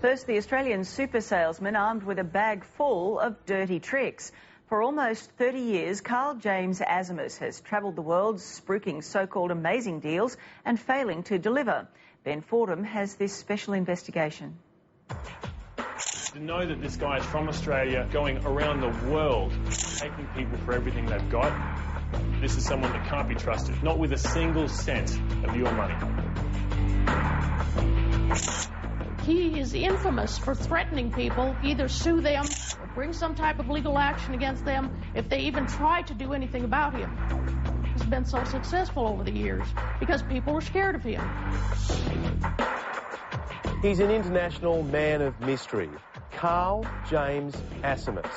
First, the Australian super salesman armed with a bag full of dirty tricks. For almost 30 years, Carl James Asimus has travelled the world spruiking so-called amazing deals and failing to deliver. Ben Fordham has this special investigation. To know that this guy is from Australia, going around the world, taking people for everything they've got, this is someone that can't be trusted, not with a single cent of your money. He is infamous for threatening people, either sue them or bring some type of legal action against them if they even try to do anything about him. He's been so successful over the years because people are scared of him. He's an international man of mystery, Carl James Asimus.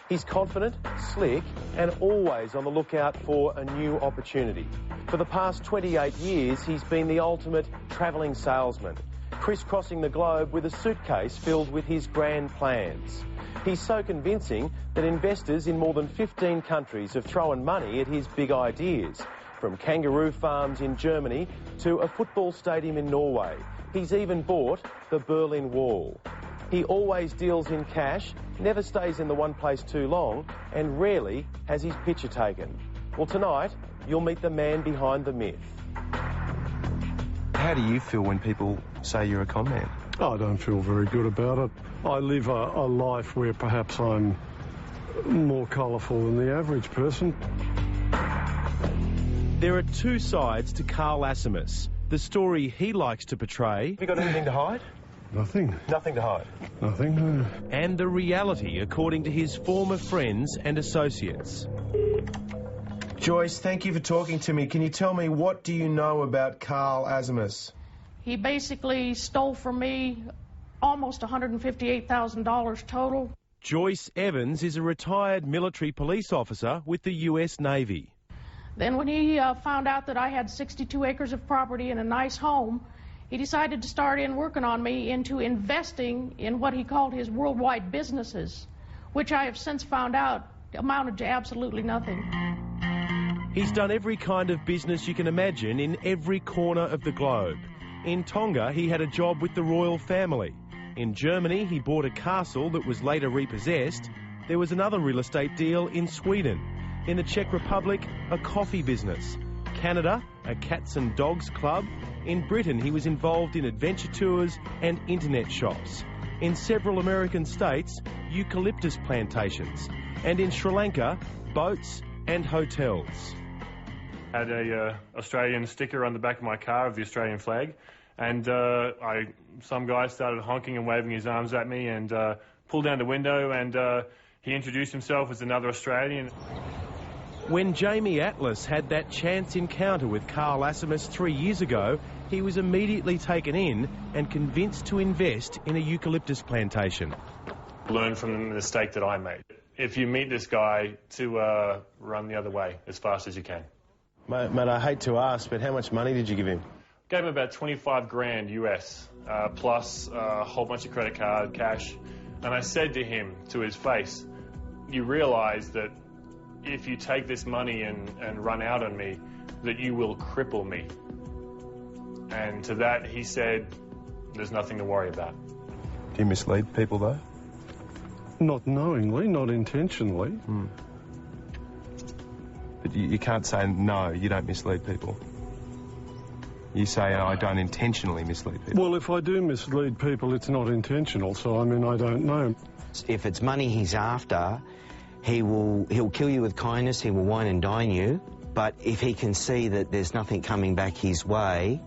He's confident, slick, and always on the lookout for a new opportunity. For the past 28 years, he's been the ultimate travelling salesman, crisscrossing the globe with a suitcase filled with his grand plans. He's so convincing that investors in more than 15 countries have thrown money at his big ideas, from kangaroo farms in Germany to a football stadium in Norway. He's even bought the Berlin Wall. He always deals in cash, never stays in the one place too long, and rarely has his picture taken. Well, tonight, you'll meet the man behind the myth. How do you feel when people say you're a con man? I don't feel very good about it. I live a life where perhaps I'm more colourful than the average person. There are two sides to Carl Asimus. The story he likes to portray. Have you got anything to hide? Nothing. Nothing to hide? Nothing, no. And the reality, according to his former friends and associates. Joyce, thank you for talking to me. Can you tell me, what do you know about Carl Asimus? He basically stole from me almost $158,000 total. Joyce Evans is a retired military police officer with the US Navy. Then when he found out that I had 62 acres of property and a nice home, he decided to start working on me into investing in what he called his worldwide businesses, which I have since found out amounted to absolutely nothing. He's done every kind of business you can imagine in every corner of the globe. In Tonga, he had a job with the royal family. In Germany, he bought a castle that was later repossessed. There was another real estate deal in Sweden. In the Czech Republic, a coffee business. Canada, a cats and dogs club. In Britain, he was involved in adventure tours and internet shops. In several American states, eucalyptus plantations. And in Sri Lanka, boats and hotels. Had a Australian sticker on the back of my car of the Australian flag, and some guy started honking and waving his arms at me and pulled down the window, and he introduced himself as another Australian. When Jamie Atlas had that chance encounter with Carl Asimus 3 years ago, he was immediately taken in and convinced to invest in a eucalyptus plantation. Learn from the mistake that I made. If you meet this guy, to run the other way as fast as you can. Mate, I hate to ask, but how much money did you give him? Gave him about 25 grand US, plus a whole bunch of credit card, cash. And I said to him, to his face, you realise that if you take this money and run out on me, that you will cripple me. And to that he said, there's nothing to worry about. Do you mislead people, though? Not knowingly, not intentionally. But you can't say, no, you don't mislead people. You say, I don't intentionally mislead people. Well, if I do mislead people, it's not intentional, so, I mean, I don't know. If it's money he's after, he'll kill you with kindness, he will wine and dine you, but if he can see that there's nothing coming back his way,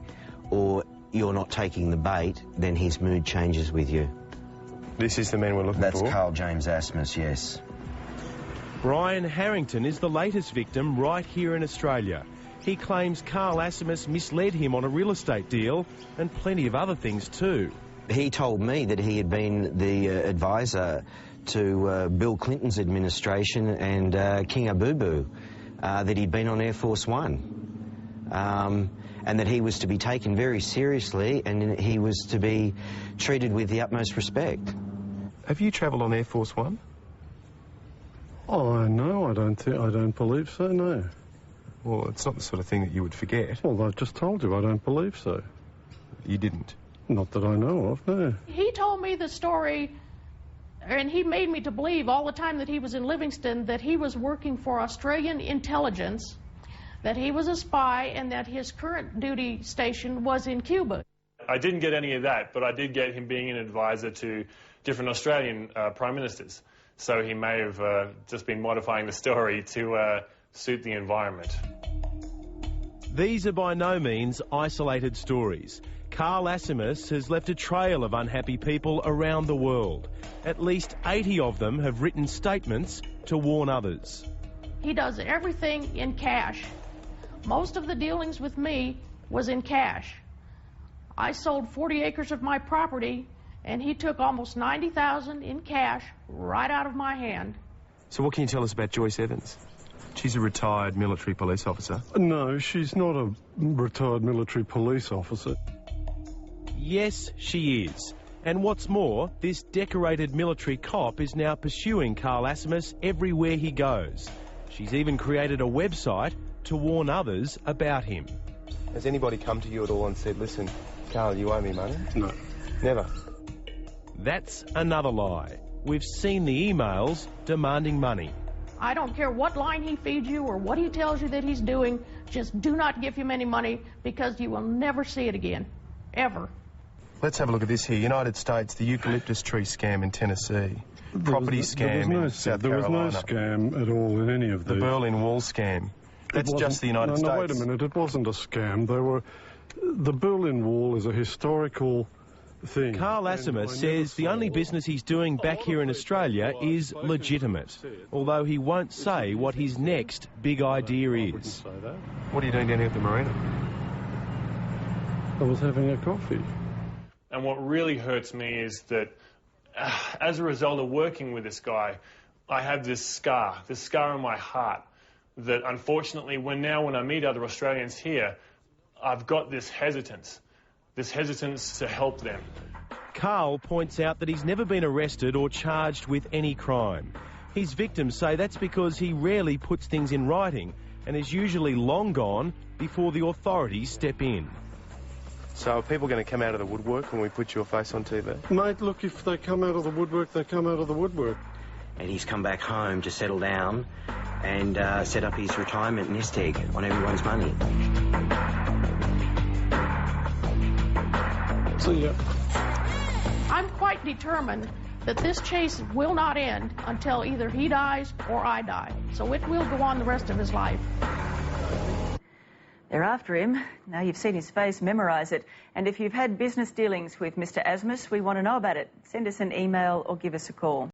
or you're not taking the bait, then his mood changes with you. This is the man we're looking for? That's Carl James Asimus, yes. Brian Harrington is the latest victim right here in Australia. He claims Carl Asimus misled him on a real estate deal and plenty of other things too. He told me that he had been the advisor to Bill Clinton's administration and King Abubu, that he'd been on Air Force One, and that he was to be taken very seriously and he was to be treated with the utmost respect. Have you travelled on Air Force One? Oh, no, I don't believe so, no. Well, it's not the sort of thing that you would forget. Well, I've just told you I don't believe so. You didn't? Not that I know of, no. He told me the story, and he made me to believe all the time that he was in Livingston that he was working for Australian intelligence, that he was a spy, and that his current duty station was in Cuba. I didn't get any of that, but I did get him being an advisor to different Australian prime ministers. So he may have just been modifying the story to suit the environment. These are by no means isolated stories. Carl Asimus has left a trail of unhappy people around the world. At least 80 of them have written statements to warn others. He does everything in cash. Most of the dealings with me was in cash. I sold 40 acres of my property, and he took almost $90,000 in cash right out of my hand. So what can you tell us about Joyce Evans? She's a retired military police officer. No, she's not a retired military police officer. Yes, she is. And what's more, this decorated military cop is now pursuing Carl Asimus everywhere he goes. She's even created a website to warn others about him. Has anybody come to you at all and said, listen, Carl, you owe me money? No. Never? That's another lie. We've seen the emails demanding money. I don't care what line he feeds you or what he tells you that he's doing, just do not give him any money because you will never see it again. Ever. Let's have a look at this here. United States, the eucalyptus tree scam in Tennessee. Property scam in South Carolina. There was no scam at all in any of these. The Berlin Wall scam. That's just the United States. No, wait a minute. It wasn't a scam. The Berlin Wall is a historical thing. Carl Asimus says the only business he's doing back here in Australia is legitimate, although he won't say what his next big idea is. What are you doing down here at the marina? I was having a coffee. And what really hurts me is that as a result of working with this guy, I have this scar in my heart that unfortunately when I meet other Australians here, I've got this hesitance to help them. Carl points out that he's never been arrested or charged with any crime. His victims say that's because he rarely puts things in writing and is usually long gone before the authorities step in. So are people going to come out of the woodwork when we put your face on TV? Mate, look, if they come out of the woodwork, they come out of the woodwork. And he's come back home to settle down and set up his retirement nest egg on everyone's money. See ya. I'm quite determined that this chase will not end until either he dies or I die. So it will go on the rest of his life. They're after him. Now you've seen his face, memorise it. And if you've had business dealings with Mr. Asimus, we want to know about it. Send us an email or give us a call.